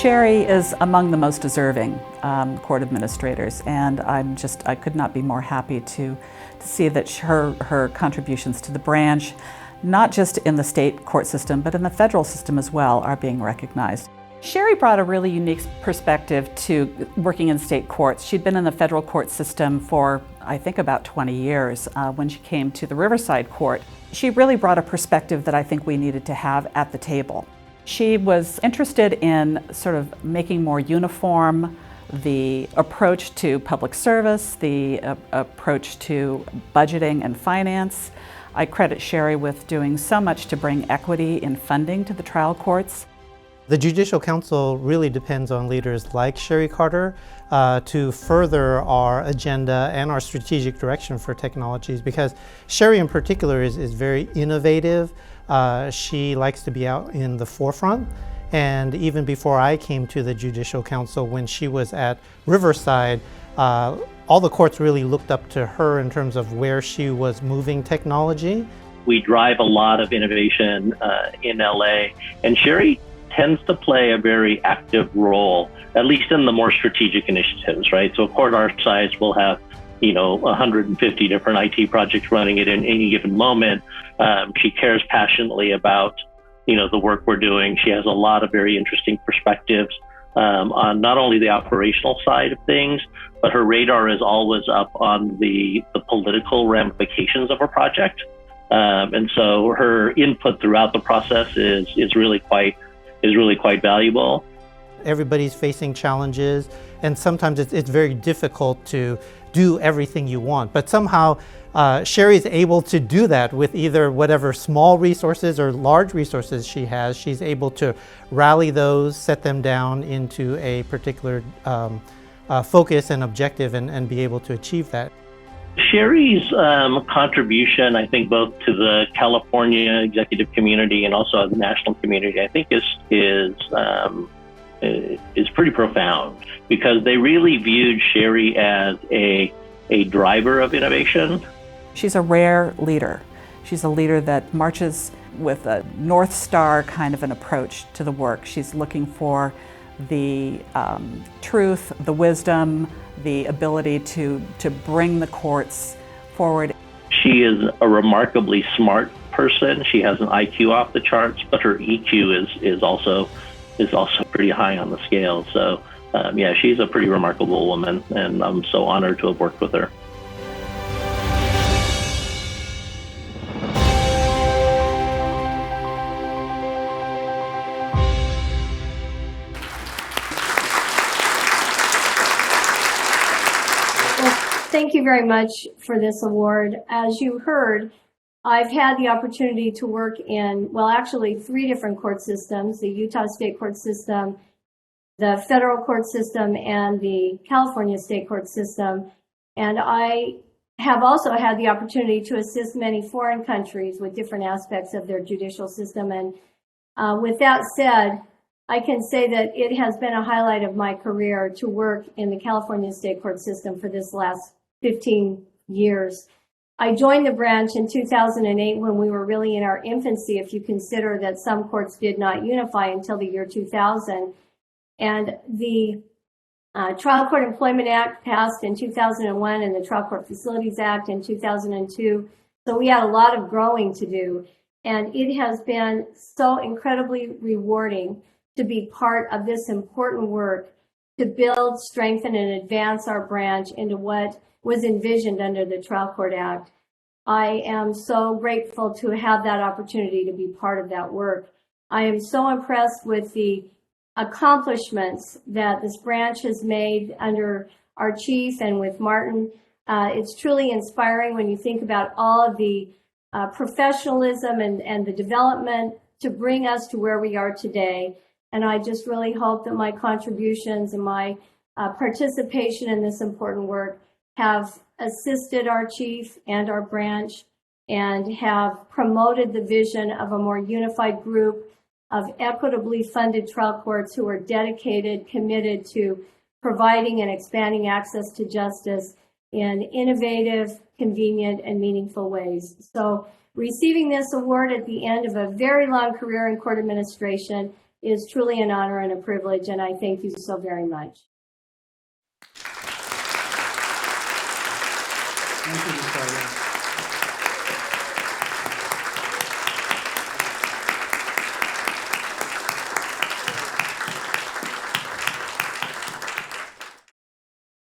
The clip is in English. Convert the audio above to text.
Sherri is among the most deserving court administrators, and I could not be more happy to see that her contributions to the branch, not just in the state court system, but in the federal system as well, are being recognized. Sherri brought a really unique perspective to working in state courts. She'd been in the federal court system for, I think, about 20 years when she came to the Riverside Court. She really brought a perspective that I think we needed to have at the table. She was interested in sort of making more uniform the approach to public service, the approach to budgeting and finance. I credit Sherri with doing so much to bring equity in funding to the trial courts. The Judicial Council really depends on leaders like Sherri Carter to further our agenda and our strategic direction for technologies, because Sherri in particular is very innovative. She likes to be out in the forefront. And even before I came to the Judicial Council, when she was at Riverside, all the courts really looked up to her in terms of where she was moving technology. We drive a lot of innovation in LA, and Sherri tends to play a very active role, at least in the more strategic initiatives, right? So a court our size will have 150 different IT projects running at any given moment. She cares passionately about, the work we're doing. She has a lot of very interesting perspectives on not only the operational side of things, but her radar is always up on the political ramifications of a project. And so her input throughout the process is really quite valuable. Everybody's facing challenges, and sometimes it's very difficult to do everything you want. But somehow Sherri's able to do that with either whatever small resources or large resources she has. She's able to rally those, set them down into a particular focus and objective, and be able to achieve that. Sherri's contribution, I think, both to the California executive community and also the national community, I think is pretty profound, because they really viewed Sherri as a driver of innovation. She's a rare leader. She's a leader that marches with a North Star kind of an approach to the work. She's looking for the truth, the wisdom, the ability to bring the courts forward. She is a remarkably smart person. She has an IQ off the charts, but her EQ is also pretty high on the scale. So she's a pretty remarkable woman, and I'm so honored to have worked with her. Thank you very much for this award. As you heard, I've had the opportunity to work in, actually 3 different court systems: the Utah State Court System, the federal court system, and the California State Court System. And I have also had the opportunity to assist many foreign countries with different aspects of their judicial system. And with that said, I can say that it has been a highlight of my career to work in the California State Court System for this last 15 years. I joined the branch in 2008 when we were really in our infancy, if you consider that some courts did not unify until the year 2000. And the Trial Court Employment Act passed in 2001 and the Trial Court Facilities Act in 2002. So we had a lot of growing to do. And it has been so incredibly rewarding to be part of this important work to build, strengthen, and advance our branch into what was envisioned under the Trial Court Act. I am so grateful to have that opportunity to be part of that work. I am so impressed with the accomplishments that this branch has made under our chief and with Martin. It's truly inspiring when you think about all of the professionalism and the development to bring us to where we are today. And I just really hope that my contributions and my participation in this important work have assisted our chief and our branch and have promoted the vision of a more unified group of equitably funded trial courts who are dedicated, committed to providing and expanding access to justice in innovative, convenient, and meaningful ways. So receiving this award at the end of a very long career in court administration is truly an honor and a privilege, and I thank you so very much. Thank you.